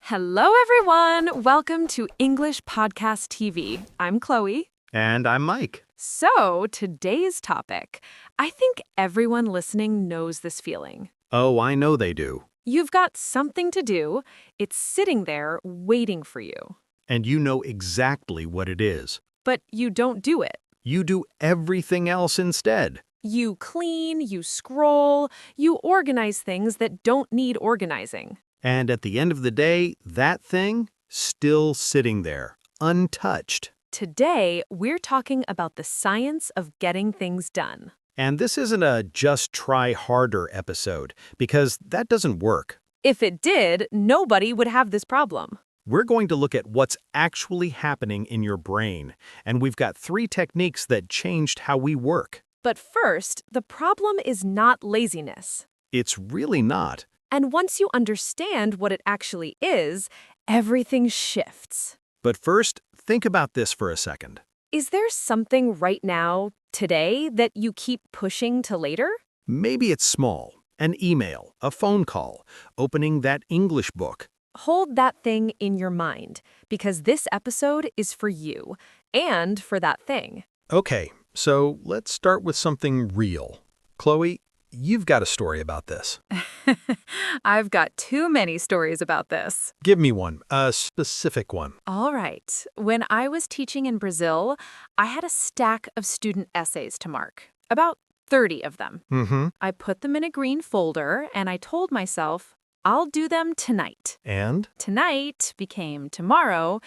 Hello, everyone. Welcome to English Podcast TV. I'm Chloe. And I'm Mike. So, today's topic. I think everyone listening knows this feeling. Oh, I know they do. You've got something to do. It's sitting there waiting for you. And you know exactly what it is. But you don't do it. You do everything else instead. You clean, you scroll, you organize things that don't need organizing. And at the end of the day, that thing, still sitting there, untouched. Today, we're talking about the science of getting things done. And this isn't a just try harder episode, because that doesn't work. If it did, nobody would have this problem. We're going to look at what's actually happening in your brain, and we've got 3 techniques that changed how we work. But first, the problem is not laziness. It's really not. And once you understand what it actually is, everything shifts. But first, think about this for a second. Is there something right now, today, that you keep pushing to later? Maybe it's small. An email, a phone call, opening that English book. Hold that thing in your mind, because this episode is for you, and for that thing. Okay, so let's start with something real. Chloe, you've got a story about this. I've got too many stories about this. Give me one, a specific one. All right. When I was teaching in Brazil, I had a stack of student essays to mark. About 30 of them. I put them in a green folder, and I told myself, I'll do them tonight. And? Tonight became tomorrow.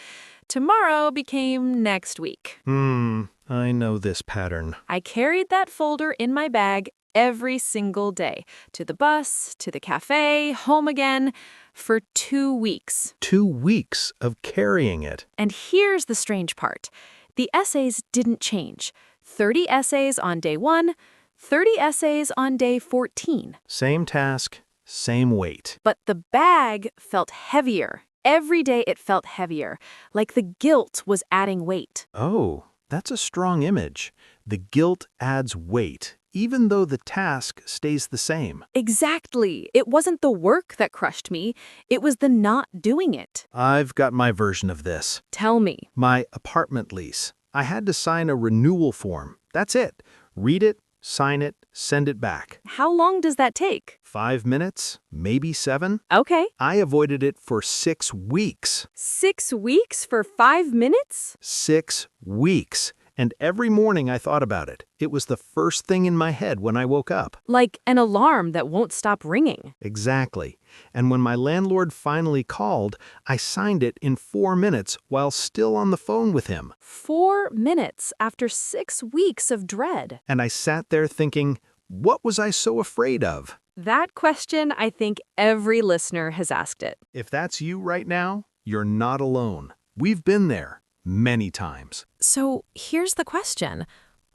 Tomorrow became next week. I know this pattern. I carried that folder in my bag every single day. To the bus, to the cafe, home again, for 2 weeks. 2 weeks of carrying it. And here's the strange part. The essays didn't change. 30 essays on day 1, 30 essays on day 14. Same task, same weight. But the bag felt heavier. Every day it felt heavier, like the guilt was adding weight. Oh, that's a strong image. The guilt adds weight, even though the task stays the same. Exactly. It wasn't the work that crushed me. It was the not doing it. I've got my version of this. Tell me. My apartment lease. I had to sign a renewal form. That's it. Read it, sign it, send it back. How long does that take? 5 minutes, maybe 7. Okay. I avoided it for 6 weeks. 6 weeks for 5 minutes? 6 weeks. And every morning I thought about it. It was the first thing in my head when I woke up. Like an alarm that won't stop ringing. Exactly. And when my landlord finally called, I signed it in 4 minutes while still on the phone with him. 4 minutes after 6 weeks of dread. And I sat there thinking, what was I so afraid of? That question, I think every listener has asked it. If that's you right now, you're not alone. We've been there many times. So here's the question.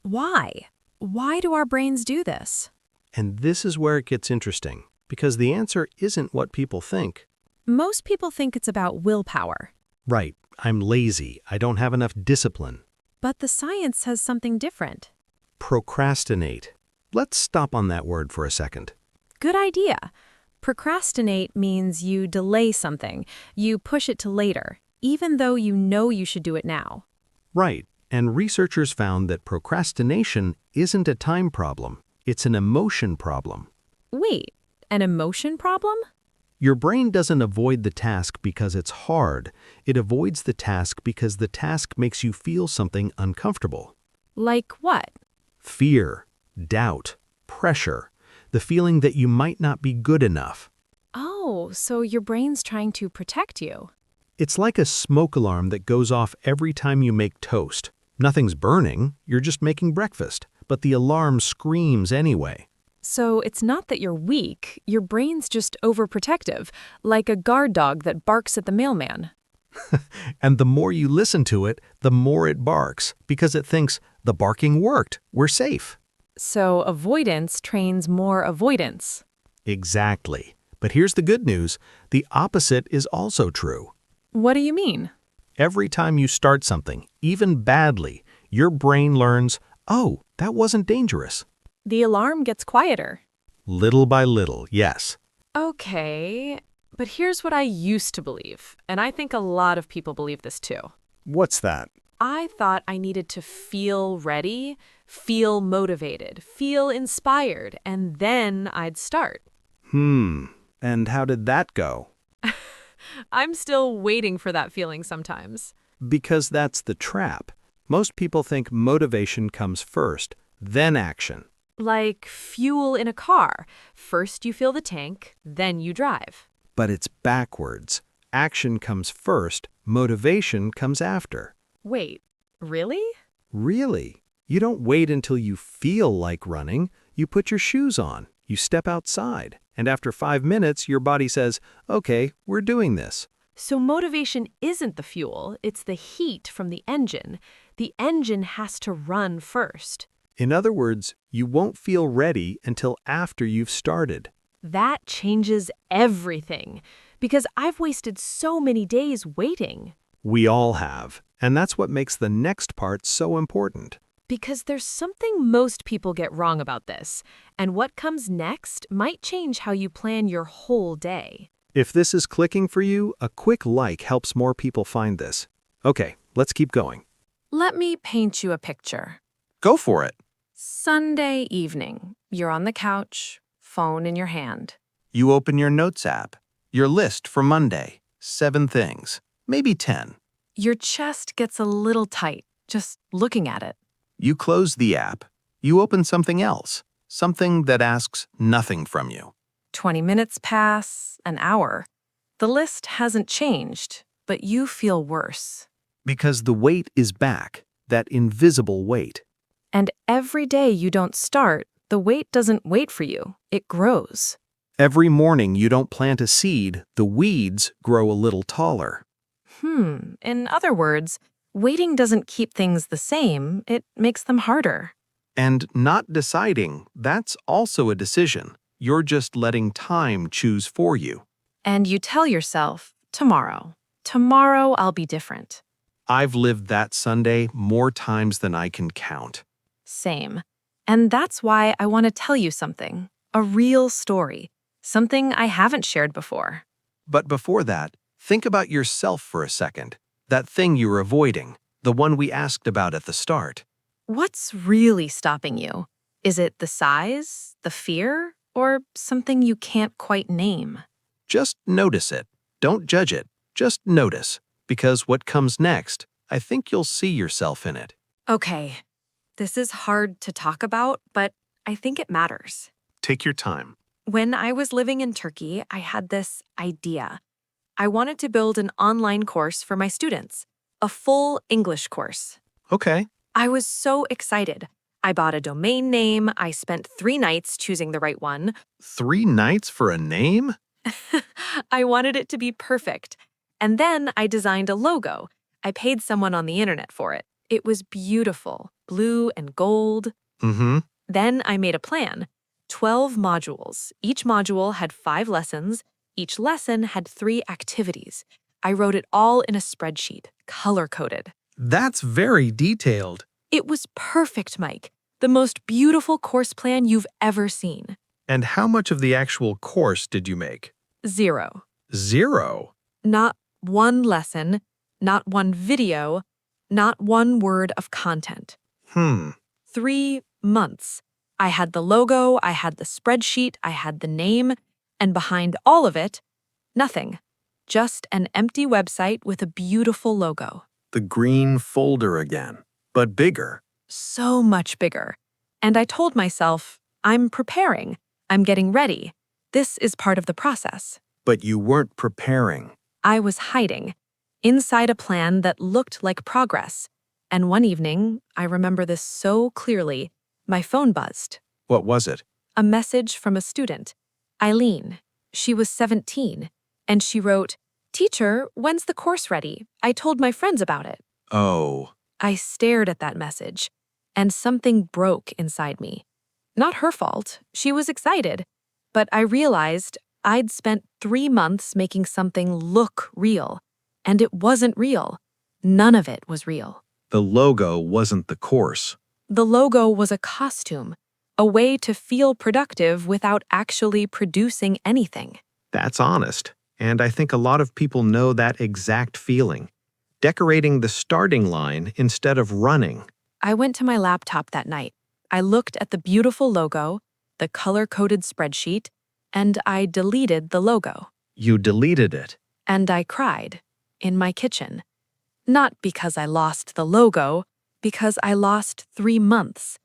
Why? Why do our brains do this? And this is where it gets interesting, because the answer isn't what people think. Most people think it's about willpower. Right, I'm lazy, I don't have enough discipline. But the science says something different. Procrastinate. Let's stop on that word for a second. Good idea. Procrastinate means you delay something. You push it to later, even though you know you should do it now. Right, and researchers found that procrastination isn't a time problem. It's an emotion problem. Wait, an emotion problem? Your brain doesn't avoid the task because it's hard. It avoids the task because the task makes you feel something uncomfortable. Like what? Fear, doubt, pressure, the feeling that you might not be good enough. Oh, so your brain's trying to protect you. It's like a smoke alarm that goes off every time you make toast. Nothing's burning, you're just making breakfast, but the alarm screams anyway. So it's not that you're weak, your brain's just overprotective, like a guard dog that barks at the mailman. And the more you listen to it, the more it barks, because it thinks, the barking worked, we're safe. So avoidance trains more avoidance. Exactly. But here's the good news, the opposite is also true. What do you mean? Every time you start something, even badly, your brain learns, oh, that wasn't dangerous. The alarm gets quieter. Little by little, yes. Okay, But here's what I used to believe, and I think a lot of people believe this too. What's that? I thought I needed to feel ready, feel motivated, feel inspired, and then I'd start. And how did that go? I'm still waiting for that feeling sometimes. Because that's the trap. Most people think motivation comes first, then action. Like fuel in a car. First you fill the tank, then you drive. But it's backwards. Action comes first, motivation comes after. Wait, really? Really? You don't wait until you feel like running. You put your shoes on, you step outside, and after 5 minutes, your body says, okay, we're doing this. So motivation isn't the fuel, it's the heat from the engine. The engine has to run first. In other words, you won't feel ready until after you've started. That changes everything, because I've wasted so many days waiting. We all have, and that's what makes the next part so important. Because there's something most people get wrong about this, and what comes next might change how you plan your whole day. If this is clicking for you, a quick like helps more people find this. Okay, let's keep going. Let me paint you a picture. Go for it. Sunday evening. You're on the couch, phone in your hand. You open your Notes app, your list for Monday, 7 things, maybe 10. Your chest gets a little tight just looking at it. You close the app. You open something else, something that asks nothing from you. 20 minutes pass, an hour. The list hasn't changed, but you feel worse. Because the weight is back, that invisible weight. And every day you don't start, the weight doesn't wait for you. It grows. Every morning you don't plant a seed, the weeds grow a little taller. In other words, waiting doesn't keep things the same, it makes them harder. And not deciding, that's also a decision. You're just letting time choose for you. And you tell yourself, tomorrow I'll be different. I've lived that Sunday more times than I can count. Same. And that's why I want to tell you something, a real story, something I haven't shared before. But before that, think about yourself for a second. That thing you're avoiding, the one we asked about at the start. What's really stopping you? Is it the size, the fear, or something you can't quite name? Just notice it. Don't judge it. Just notice. Because what comes next, I think you'll see yourself in it. Okay, this is hard to talk about, but I think it matters. Take your time. When I was living in Turkey, I had this idea. I wanted to build an online course for my students, a full English course. Okay. I was so excited. I bought a domain name. I spent 3 nights choosing the right one. 3 nights for a name? I wanted it to be perfect. And then I designed a logo. I paid someone on the internet for it. It was beautiful, blue and gold. Then I made a plan. 12 modules. Each module had 5 lessons. Each lesson had 3 activities. I wrote it all in a spreadsheet, color-coded. That's very detailed. It was perfect, Mike. The most beautiful course plan you've ever seen. And how much of the actual course did you make? 0. 0. Not one lesson, not one video, not one word of content. 3 months. I had the logo, I had the spreadsheet, I had the name, and behind all of it, nothing. Just an empty website with a beautiful logo. The green folder again, but bigger. So much bigger. And I told myself, I'm preparing. I'm getting ready. This is part of the process. But you weren't preparing. I was hiding, inside a plan that looked like progress. And one evening, I remember this so clearly, my phone buzzed. What was it? A message from a student, Eileen. She was 17, and she wrote, "Teacher, when's the course ready? I told my friends about it." Oh. I stared at that message, and something broke inside me. Not her fault. She was excited. But I realized I'd spent 3 months making something look real, and it wasn't real. None of it was real. The logo wasn't the course. The logo was a costume, a way to feel productive without actually producing anything. That's honest. And I think a lot of people know that exact feeling. Decorating the starting line instead of running. I went to my laptop that night. I looked at the beautiful logo, the color-coded spreadsheet, and I deleted the logo. You deleted it. And I cried in my kitchen. Not because I lost the logo, because I lost 3 months.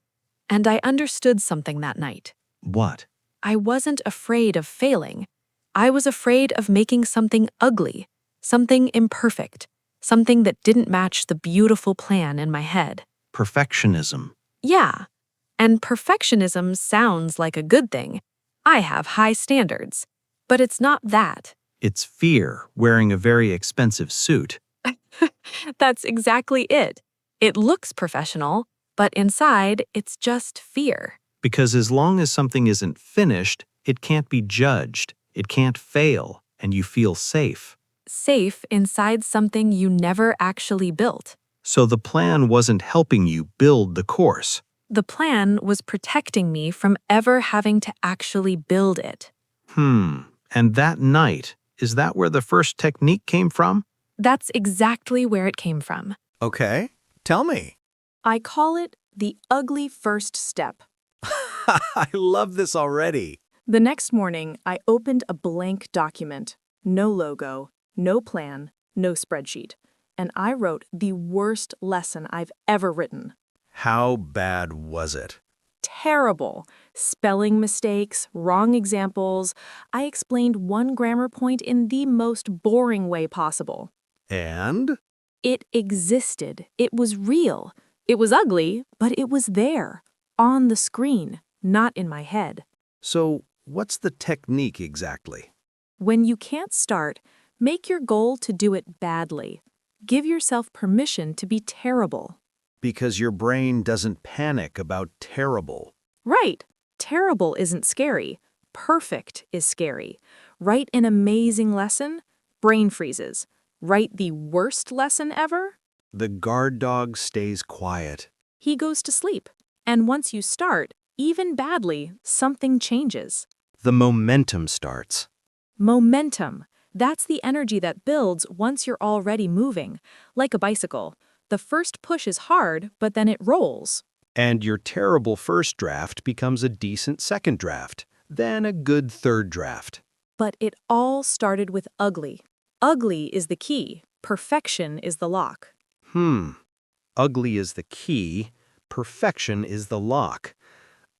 And I understood something that night. What? I wasn't afraid of failing. I was afraid of making something ugly, something imperfect, something that didn't match the beautiful plan in my head. Perfectionism. Yeah, and perfectionism sounds like a good thing. I have high standards. But it's not that. It's fear wearing a very expensive suit. That's exactly it. It looks professional, but inside, it's just fear. Because as long as something isn't finished, it can't be judged, it can't fail, and you feel safe. Safe inside something you never actually built. So the plan wasn't helping you build the course. The plan was protecting me from ever having to actually build it. And that night, is that where the first technique came from? That's exactly where it came from. Okay, tell me. I call it the ugly first step. I love this already. The next morning, I opened a blank document. No logo, no plan, no spreadsheet. And I wrote the worst lesson I've ever written. How bad was it? Terrible. Spelling mistakes, wrong examples. I explained one grammar point in the most boring way possible. And? It existed. It was real. It was ugly, but it was there, on the screen, not in my head. So, what's the technique exactly? When you can't start, make your goal to do it badly. Give yourself permission to be terrible. Because your brain doesn't panic about terrible. Right. Terrible isn't scary. Perfect is scary. Write an amazing lesson, brain freezes. Write the worst lesson ever, The guard dog stays quiet. he goes to sleep. And once you start, even badly, something changes. The momentum starts. Momentum. That's the energy that builds once you're already moving. Like a bicycle. The first push is hard, but then it rolls. And your terrible first draft becomes a decent second draft, then a good third draft. But it all started with ugly. Ugly is the key. Perfection is the lock. Ugly is the key. Perfection is the lock.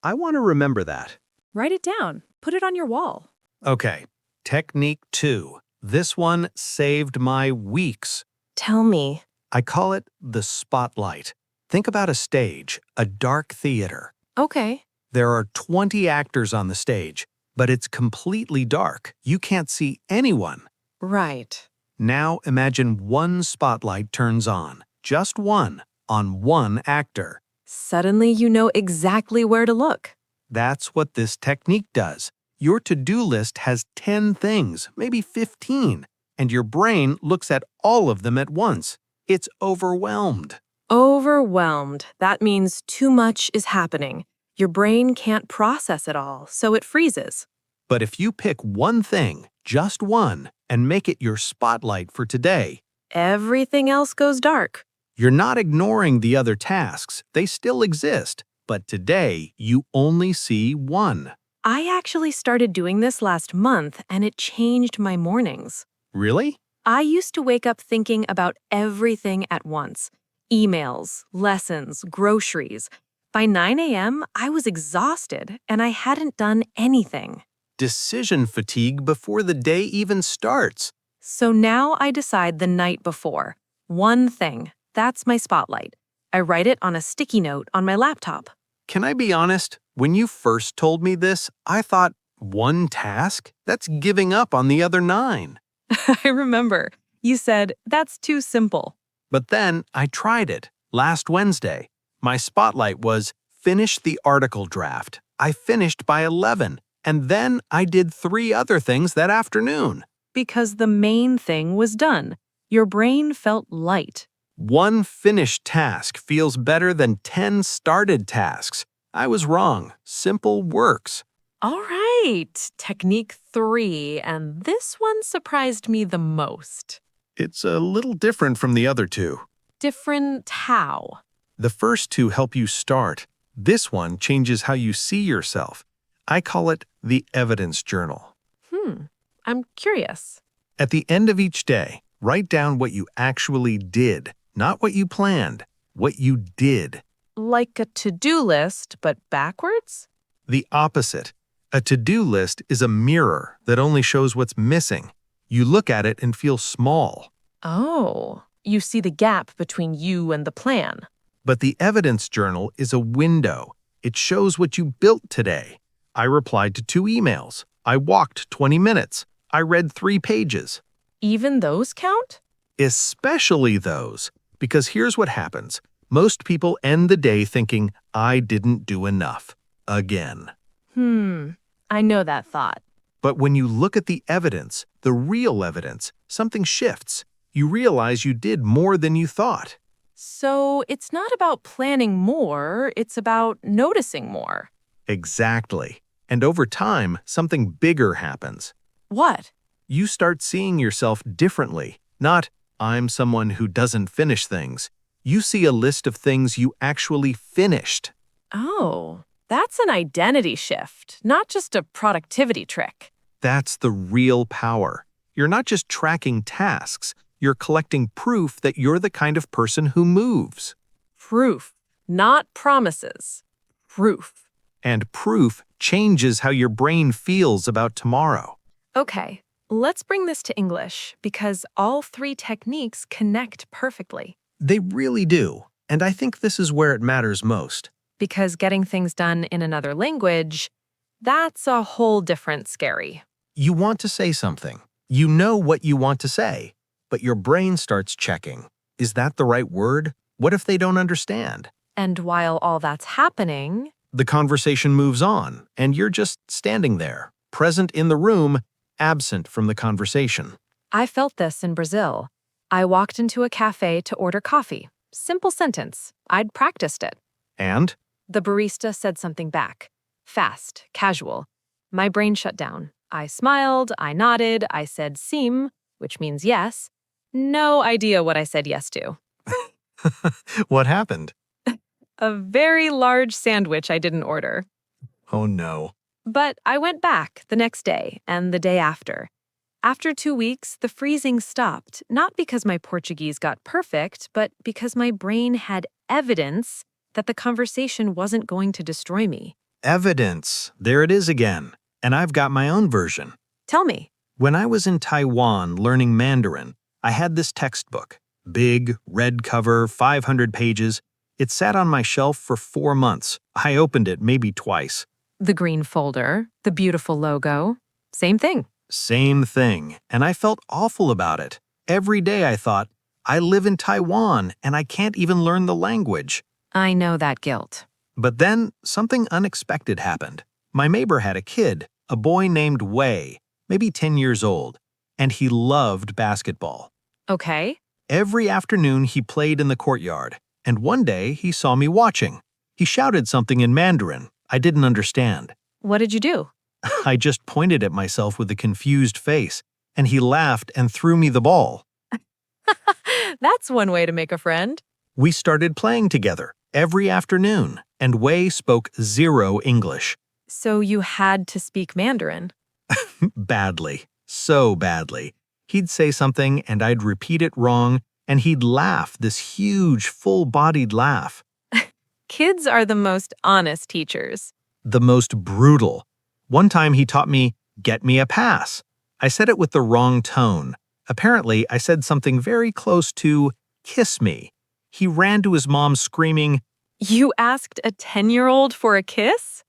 I want to remember that. Write it down. Put it on your wall. Okay, technique 2. This one saved my weeks. Tell me. I call it the spotlight. Think about a stage, a dark theater. Okay. There are 20 actors on the stage, but it's completely dark. You can't see anyone. Right. Now imagine one spotlight turns on, just one, on one actor. Suddenly you know exactly where to look. That's what this technique does. Your to-do list has 10 things, maybe 15, and your brain looks at all of them at once. It's overwhelmed. Overwhelmed. That means too much is happening. Your brain can't process it all, so it freezes. But if you pick one thing, just one, and make it your spotlight for today, Everything else goes dark. you're not ignoring the other tasks. They still exist. But today, you only see one. I actually started doing this last month, and it changed my mornings. Really? I used to wake up thinking about everything at once. Emails, lessons, groceries. By 9 a.m., I was exhausted, and I hadn't done anything. Decision fatigue before the day even starts. So now I decide the night before. One thing. That's my spotlight. I write it on a sticky note on my laptop. Can I be honest? When you first told me this, I thought, one task? That's giving up on the other 9. I remember. You said, that's too simple. But then I tried it. Last Wednesday, my spotlight was finish the article draft. I finished by 11, and then I did 3 other things that afternoon. Because the main thing was done. Your brain felt light. One finished task feels better than 10 started tasks. I was wrong. Simple works. All right. Right. Technique 3, and this one surprised me the most. It's a little different from the other two. Different how? The first two help you start. This one changes how you see yourself. I call it the evidence journal. I'm curious. At the end of each day, write down what you actually did, not what you planned, what you did. Like a to-do list, but backwards? The opposite. A to-do list is a mirror that only shows what's missing. You look at it and feel small. Oh, you see the gap between you and the plan. But the evidence journal is a window. It shows what you built today. I replied to 2 emails. I walked 20 minutes. I read 3 pages. Even those count? Especially those. Because here's what happens. Most people end the day thinking, I didn't do enough. Again. I know that thought. But when you look at the evidence, the real evidence, something shifts. You realize you did more than you thought. So it's not about planning more, it's about noticing more. Exactly. And over time, something bigger happens. What? You start seeing yourself differently. Not, I'm someone who doesn't finish things. You see a list of things you actually finished. Oh, that's an identity shift, not just a productivity trick. That's the real power. You're not just tracking tasks. You're collecting proof that you're the kind of person who moves. Proof, not promises. Proof. And proof changes how your brain feels about tomorrow. Okay, let's bring this to English because all 3 techniques connect perfectly. They really do. And I think this is where it matters most. Because getting things done in another language, that's a whole different scary. You want to say something. You know what you want to say. But your brain starts checking. Is that the right word? What if they don't understand? And while all that's happening, The conversation moves on, and you're just standing there, present in the room, absent from the conversation. I felt this in Brazil. I walked into a cafe to order coffee. Simple sentence. I'd practiced it. And The barista said something back. Fast, casual. My brain shut down. I smiled, I nodded, I said sim, which means yes. No idea what I said yes to. what happened? A very large sandwich I didn't order. Oh no. But I went back the next day and the day after. After 2 weeks, the freezing stopped, not because my Portuguese got perfect, but because my brain had evidence that the conversation wasn't going to destroy me. Evidence. There it is again. And I've got my own version. Tell me. When I was in Taiwan learning Mandarin, I had this textbook. Big, red cover, 500 pages. It sat on my shelf for 4 months. I opened it maybe twice. The green folder, the beautiful logo, same thing. Same thing. And I felt awful about it. Every day I thought, I live in Taiwan and I can't even learn the language. I know that guilt. But then something unexpected happened. My neighbor had a kid, a boy named Wei, maybe 10 years old, and he loved basketball. Okay. Every afternoon he played in the courtyard, and one day he saw me watching. He shouted something in Mandarin. I didn't understand. What did you do? I just pointed at myself with a confused face, and he laughed and threw me the ball. That's one way to make a friend. We started playing together every afternoon, and Wei spoke 0 English. So you had to speak Mandarin. Badly. So badly. He'd say something and I'd repeat it wrong, and he'd laugh, this huge, full-bodied laugh. Kids are the most honest teachers. The most brutal. One time he taught me, get me a pass. I said it with the wrong tone. Apparently, I said something very close to, kiss me. He ran to his mom screaming, You asked a 10-year-old for a kiss?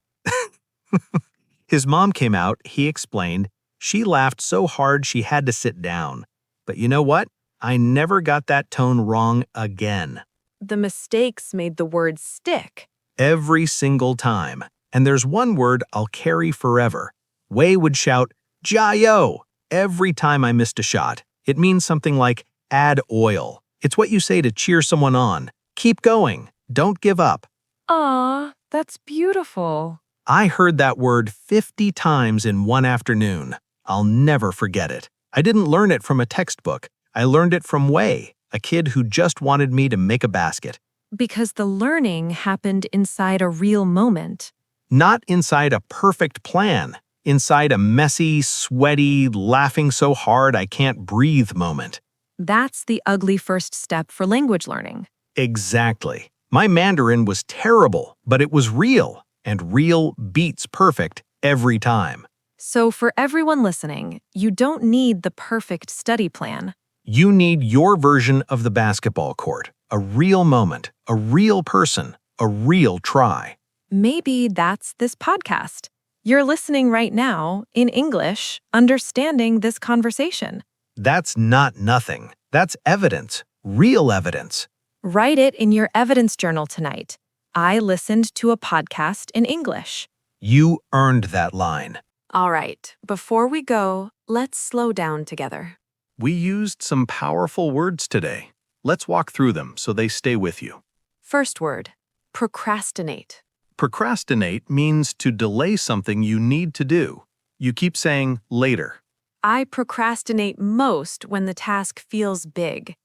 His mom came out, he explained. She laughed so hard she had to sit down. But you know what? I never got that tone wrong again. The mistakes made the words stick. Every single time. And there's one word I'll carry forever. Wei would shout, Jiao, every time I missed a shot. It means something like, add oil. It's what you say to cheer someone on. Keep going. Don't give up. Aw, that's beautiful. I heard that word 50 times in one afternoon. I'll never forget it. I didn't learn it from a textbook. I learned it from Wei, a kid who just wanted me to make a basket. Because the learning happened inside a real moment. Not inside a perfect plan, inside a messy, sweaty, laughing so hard I can't breathe moment. That's the ugly first step for language learning. Exactly. My Mandarin was terrible, but it was real, and real beats perfect every time. So for everyone listening, you don't need the perfect study plan. You need your version of the basketball court, a real moment, a real person, a real try. Maybe that's this podcast. You're listening right now, in English, understanding this conversation. That's not nothing. That's evidence, real evidence. Write it in your evidence journal tonight. I listened to a podcast in English. You earned that line. All right, before we go, let's slow down together. We used some powerful words today. Let's walk through them so they stay with you. First word, procrastinate. Procrastinate means to delay something you need to do. You keep saying later. I procrastinate most when the task feels big.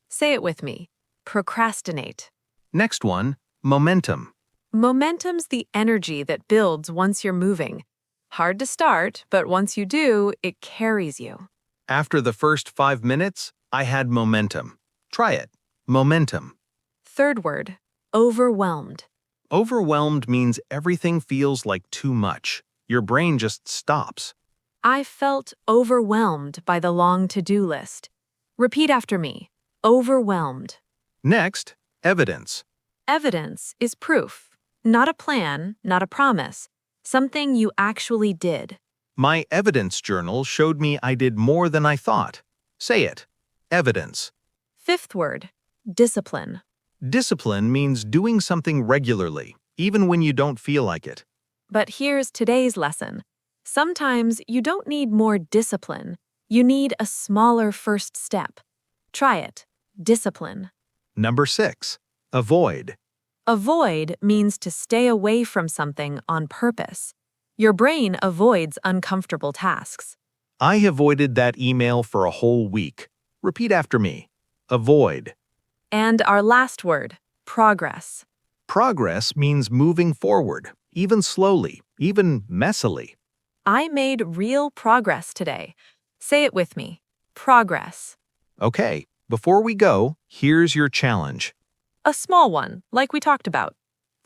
Say it with me. Procrastinate. Next one, momentum. Momentum's the energy that builds once you're moving. Hard to start, but once you do, it carries you. After the first 5 minutes, I had momentum. Try it. Momentum. Third word, overwhelmed. Overwhelmed means everything feels like too much. Your brain just stops. I felt overwhelmed by the long to-do list. Repeat after me. Overwhelmed. Next, evidence. Evidence is proof. Not a plan, not a promise. Something you actually did. My evidence journal showed me I did more than I thought. Say it. Evidence. Fifth word, discipline. Discipline means doing something regularly, even when you don't feel like it. But here's today's lesson. Sometimes you don't need more discipline. You need a smaller first step. Try it. Discipline. Number 6. Avoid. Avoid means to stay away from something on purpose. Your brain avoids uncomfortable tasks. I avoided that email for a whole week. Repeat after me. Avoid. And our last word, progress. Progress means moving forward, even slowly, even messily. I made real progress today. Say it with me. Progress. Okay, before we go, here's your challenge. A small one, like we talked about.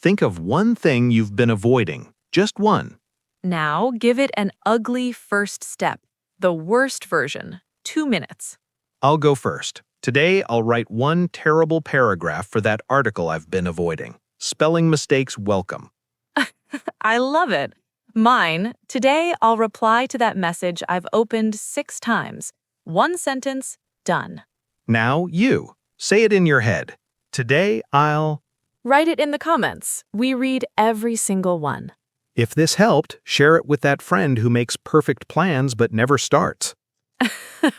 Think of one thing you've been avoiding, just one. Now give it an ugly first step, the worst version, 2 minutes. I'll go first. Today, I'll write one terrible paragraph for that article I've been avoiding. Spelling mistakes welcome. I love it. Mine, today I'll reply to that message I've opened 6 times. 1 sentence, done. Now you. Say it in your head. Today, I'll... Write it in the comments. We read every single one. If this helped, share it with that friend who makes perfect plans but never starts.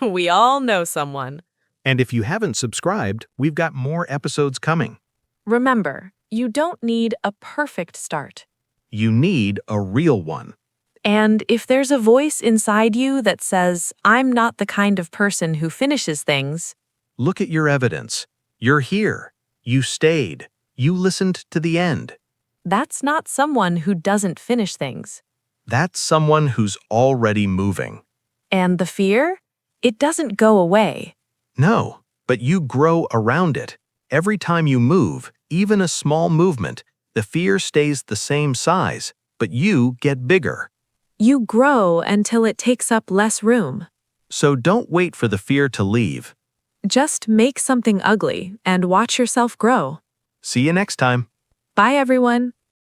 We all know someone. And if you haven't subscribed, we've got more episodes coming. Remember, you don't need a perfect start. You need a real one. And if there's a voice inside you that says, I'm not the kind of person who finishes things, Look at your evidence. You're here. You stayed. You listened to the end. that's not someone who doesn't finish things. That's someone who's already moving. And the fear? It doesn't go away. No, but you grow around it. Every time you move, even a small movement, the fear stays the same size, but you get bigger. You grow until it takes up less room. So don't wait for the fear to leave. Just make something ugly and watch yourself grow. See you next time. Bye, everyone.